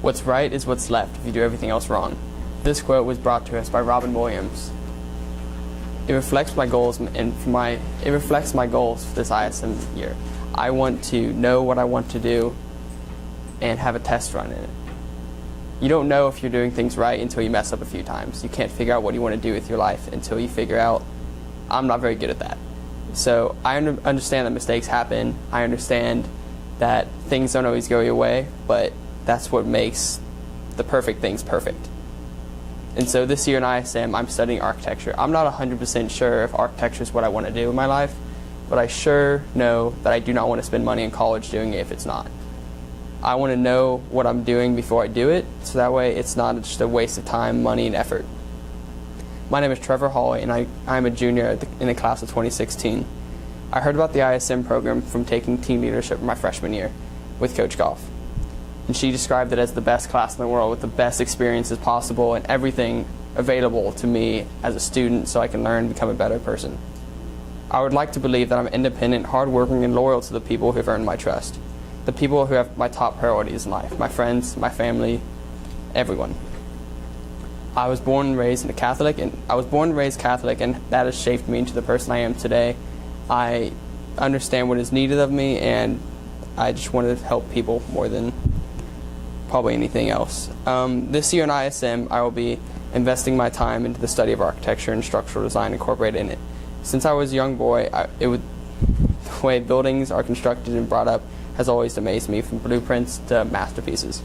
What's right is what's left if you do everything else wrong. This quote was brought to us by Robin Williams. It reflects my goals for this ISM year. I want to know what I want to do and have a test run in it. You don't know if you're doing things right until you mess up a few times. You can't figure out what you want to do with your life until you figure out, I'm not very good at that. So I understand that mistakes happen. I understand that things don't always go your way, but that's what makes the perfect things perfect. And so this year in ISM, I'm studying architecture. I'm not 100% sure if architecture is what I want to do in my life, but I sure know that I do not want to spend money in college doing it if it's not. I want to know what I'm doing before I do it, so that way it's not just a waste of time, money, and effort. My name is Trevor Hawley, and I'm a junior in the class of 2016. I heard about the ISM program from taking team leadership my freshman year with Coach Goff. And she described it as the best class in the world with the best experiences possible and everything available to me as a student so I can learn and become a better person. I would like to believe that I'm independent, hardworking, and loyal to the people who have earned my trust. The people who have my top priorities in life, my friends, my family, everyone. I was born and raised Catholic, and that has shaped me into the person I am today. I understand what is needed of me, and I just want to help people more than probably anything else. This year in ISM, I will be investing my time into the study of architecture and structural design incorporated in it. Since I was a young boy, the way buildings are constructed and brought up has always amazed me, from blueprints to masterpieces.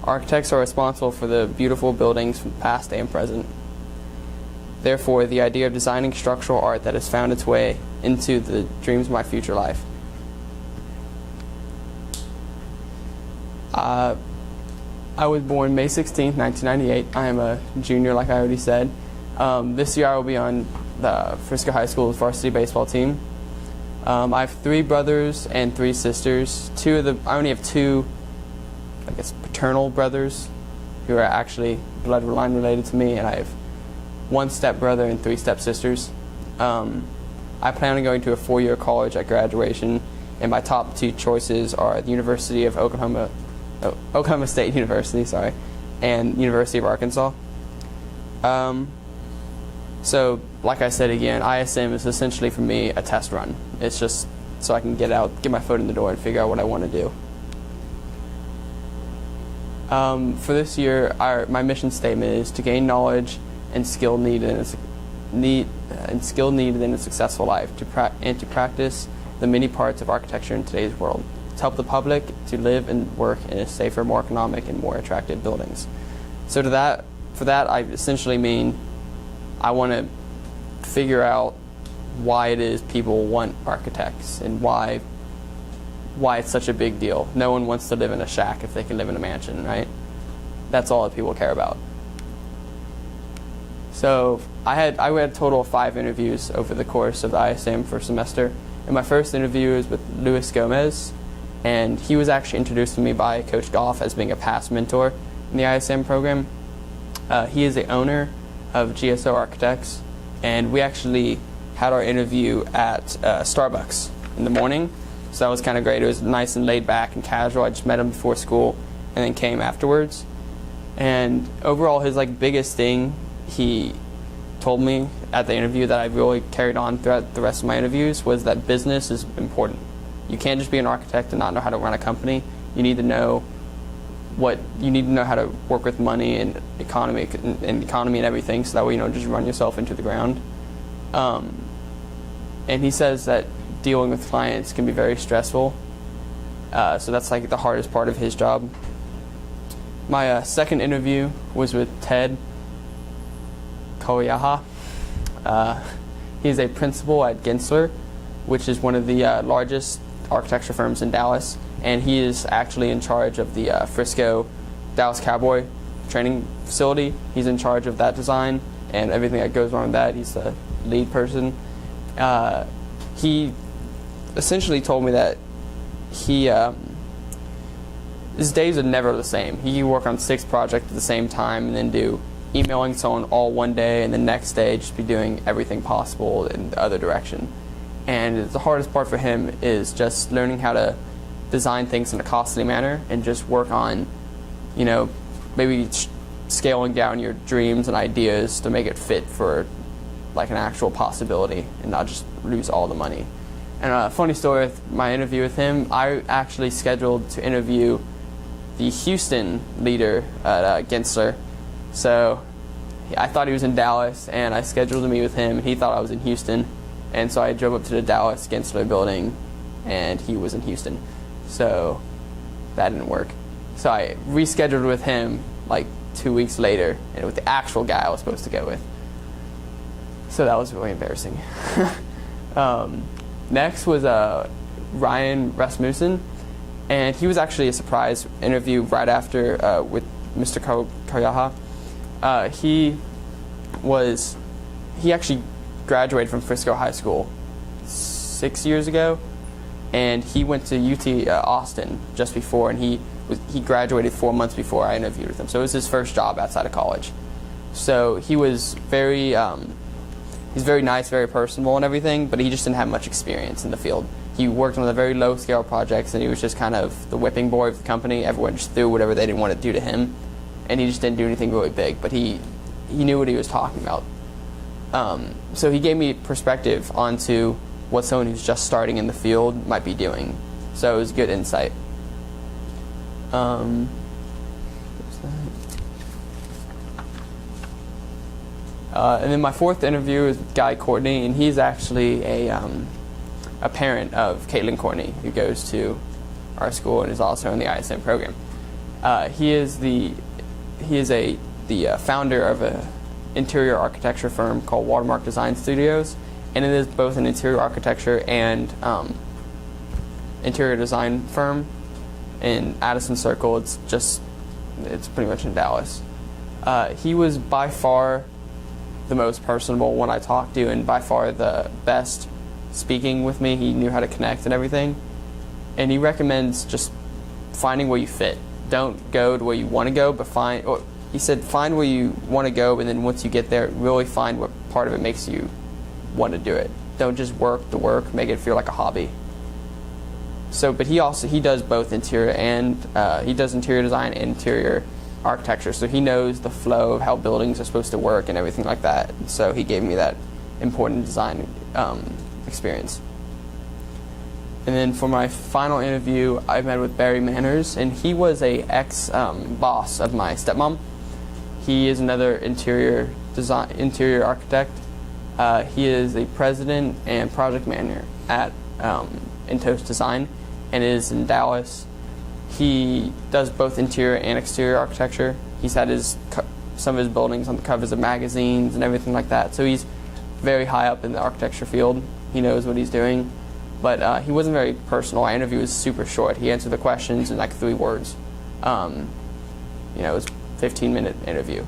Architects are responsible for the beautiful buildings from past and present. Therefore, the idea of designing structural art that has found its way into the dreams of my future life. I was born May 16th, 1998. I am a junior, like I already said. This year I will be on the Frisco High School's varsity baseball team. I have 3 brothers and 3 sisters. I only have 2, I guess, paternal brothers who are actually blood line related to me, and I have 1 stepbrother and 3 stepsisters. I plan on going to a 4-year college at graduation, and my top 2 choices are the University of Oklahoma State University, and University of Arkansas. So, like I said again, ISM is essentially for me a test run. It's just so I can get my foot in the door and figure out what I want to do. For this year, my mission statement is to gain knowledge and skill needed in a successful life, and to practice the many parts of architecture in today's world, to help the public to live and work in a safer, more economic, and more attractive buildings. So for that, I essentially mean I want to figure out why it is people want architects and why it's such a big deal. No one wants to live in a shack if they can live in a mansion, right? That's all that people care about. So I had a total of 5 interviews over the course of the ISM first semester. And my first interview was with Luis Gomez, and he was actually introduced to me by Coach Goff as being a past mentor in the ISM program. He is the owner of GSO Architects, and we actually had our interview at Starbucks in the morning, so that was kind of great. It was nice and laid back and casual. I just met him before school and then came afterwards. And overall, his biggest thing he told me at the interview that I really carried on throughout the rest of my interviews was that business is important. You can't just be an architect and not know how to run a company. You need to know how to work with money and economy and everything, so that way you don't just run yourself into the ground. And he says that dealing with clients can be very stressful, so that's the hardest part of his job. My second interview was with Ted Koyaha. He's a principal at Gensler, which is one of the largest architecture firms in Dallas, and he is actually in charge of the Frisco Dallas Cowboy training facility. He's in charge of that design and everything that goes on with that. He's the lead person. He essentially told me that his days are never the same. He can work on 6 projects at the same time and then do emailing someone all one day, and the next day just be doing everything possible in the other direction. And the hardest part for him is just learning how to design things in a costly manner and just work on maybe scaling down your dreams and ideas to make it fit for like an actual possibility and not just lose all the money. And a funny story with my interview with him, I actually scheduled to interview the Houston leader at Gensler. So I thought he was in Dallas, and I scheduled to meet with him, and he thought I was in Houston. And so I drove up to the Dallas Gensler building, and he was in Houston. So that didn't work. So I rescheduled with him like 2 weeks later, and with the actual guy I was supposed to go with. So that was really embarrassing. Next was Ryan Rasmussen, and he was actually a surprise interview right after with Mr. Karyaha. He actually graduated from Frisco High School 6 years ago, and he went to UT Austin just before, and he graduated 4 months before I interviewed with him. So it was his first job outside of college. So he was he's very nice, very personable and everything, but he just didn't have much experience in the field. He worked on the very low scale projects, and he was just kind of the whipping boy of the company. Everyone just threw whatever they didn't want to do to him, and he just didn't do anything really big, but he knew what he was talking about. So he gave me perspective onto what someone who's just starting in the field might be doing. So it was good insight. And then my fourth interview is with Guy Courtney, and he's actually a parent of Caitlin Courtney, who goes to our school and is also in the ISM program. He is the founder of an interior architecture firm called Watermark Design Studios, and it is both an interior architecture and interior design firm in Addison Circle. It's pretty much in Dallas. He was by far the most personable one I talked to, and by far the best speaking with me. He knew how to connect and everything. And he recommends just finding where you fit. Don't go to where you want to go, but he said find where you want to go, and then once you get there, really find what part of it makes you want to do it. Don't just work the work, make it feel like a hobby. So, but he does both interior and he does interior design and interior architecture, so he knows the flow of how buildings are supposed to work and everything like that. So he gave me that important design experience. And then for my final interview, I met with Barry Manners, and he was a ex-boss of my stepmom. He is another interior architect. He is a president and project manager at Intos Design, and is in Dallas. He does both interior and exterior architecture. He's had some of his buildings on the covers of magazines and everything like that. So he's very high up in the architecture field. He knows what he's doing. But he wasn't very personal. Our interview was super short. He answered the questions in like 3 words. It was a 15-minute interview.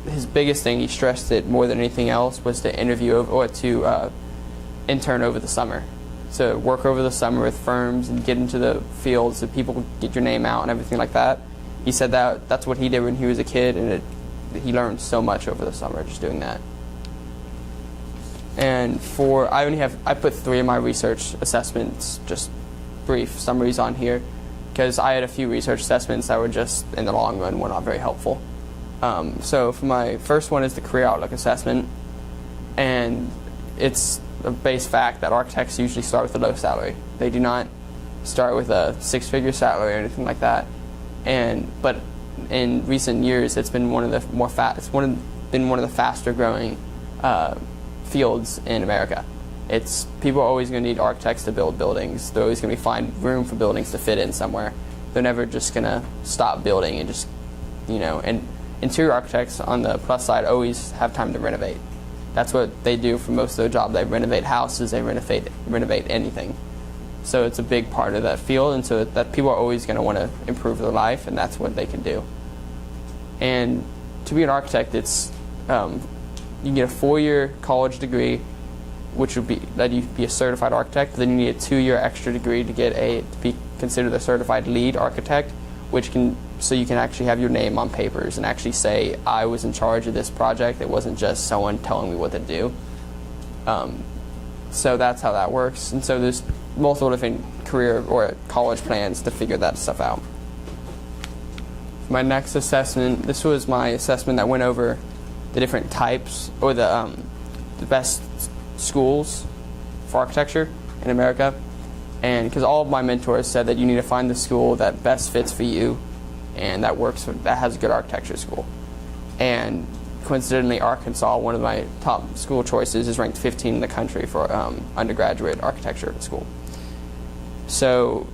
His biggest thing, he stressed it more than anything else, was to intern over the summer. So work over the summer with firms and get into the field so people could get your name out and everything like that. He said that's what he did when he was a kid, and he learned so much over the summer just doing that. And I put 3 of my research assessments, just brief summaries on here, because I had a few research assessments that were just, in the long run, were not very helpful. So for my first one is the career outlook assessment, and it's a base fact that architects usually start with a low salary. They do not start with a 6-figure salary or anything like that. But in recent years, it's been one of the faster growing fields in America. People are always going to need architects to build buildings. They're always going to find room for buildings to fit in somewhere. They're never just going to stop building and just, and interior architects on the plus side always have time to renovate. That's what they do for most of their job. They renovate houses, they renovate anything. So it's a big part of that field, and so that people are always going to want to improve their life, and that's what they can do. And to be an architect, it's you get a 4-year college degree, which would be that you be a certified architect. Then you need a 2-year extra degree to be considered a certified lead architect, so you can actually have your name on papers and actually say, I was in charge of this project. It wasn't just someone telling me what to do. So that's how that works. And so there's multiple different career or college plans to figure that stuff out. my next assessment, this was my assessment that went over the different types, or the best schools for architecture in America. And because all of my mentors said that you need to find the school that best fits for you and that has a good architecture school. And coincidentally, Arkansas, one of my top school choices, is ranked 15 in the country for undergraduate architecture school. So,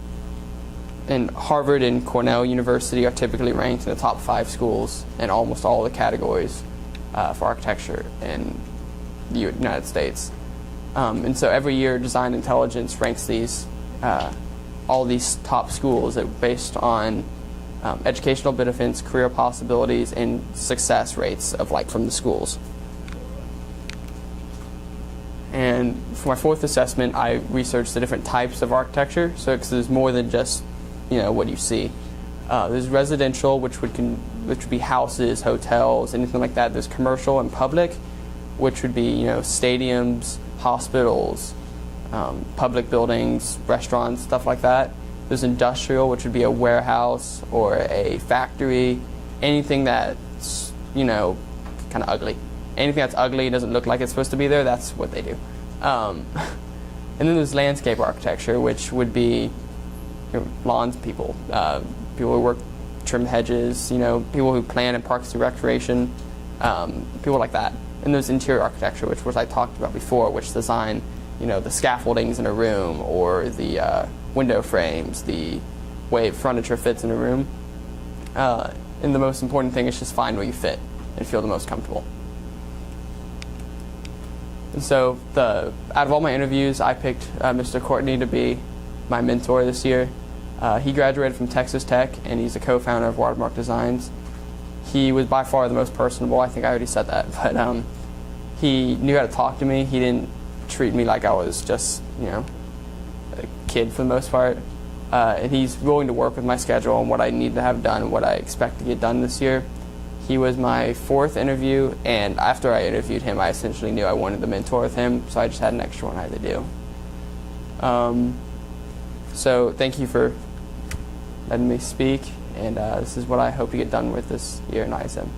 and Harvard and Cornell University are typically ranked in the top 5 schools in almost all the categories for architecture in the United States. And so every year, Design Intelligence ranks all these top schools based on educational benefits, career possibilities, and success rates from the schools. And for my 4th assessment, I researched the different types of architecture. So, because there's more than just what you see. There's residential, which would be houses, hotels, anything like that. There's commercial and public, which would be stadiums, hospitals, public buildings, restaurants, stuff like that. There's industrial, which would be a warehouse or a factory, anything that's kind of ugly. Anything that's ugly, doesn't look like it's supposed to be there, that's what they do. And then there's landscape architecture, which would be lawns people, people who trim hedges, people who plan in parks and recreation, people like that. And there's interior architecture, which I talked about before, which design the scaffoldings in a room, or the window frames, the way furniture fits in a room. And the most important thing is just find where you fit and feel the most comfortable. And so out of all my interviews, I picked Mr. Courtney to be my mentor this year. He graduated from Texas Tech, and he's a co-founder of Watermark Designs. He was by far the most personable. I think I already said that, but he knew how to talk to me. He didn't treat me like I was just a kid for the most part. And he's willing to work with my schedule and what I need to have done and what I expect to get done this year. He was my 4th interview, and after I interviewed him, I essentially knew I wanted to mentor with him, so I just had an extra one I had to do. So thank you for letting me speak, and this is what I hope to get done with this year in ISM.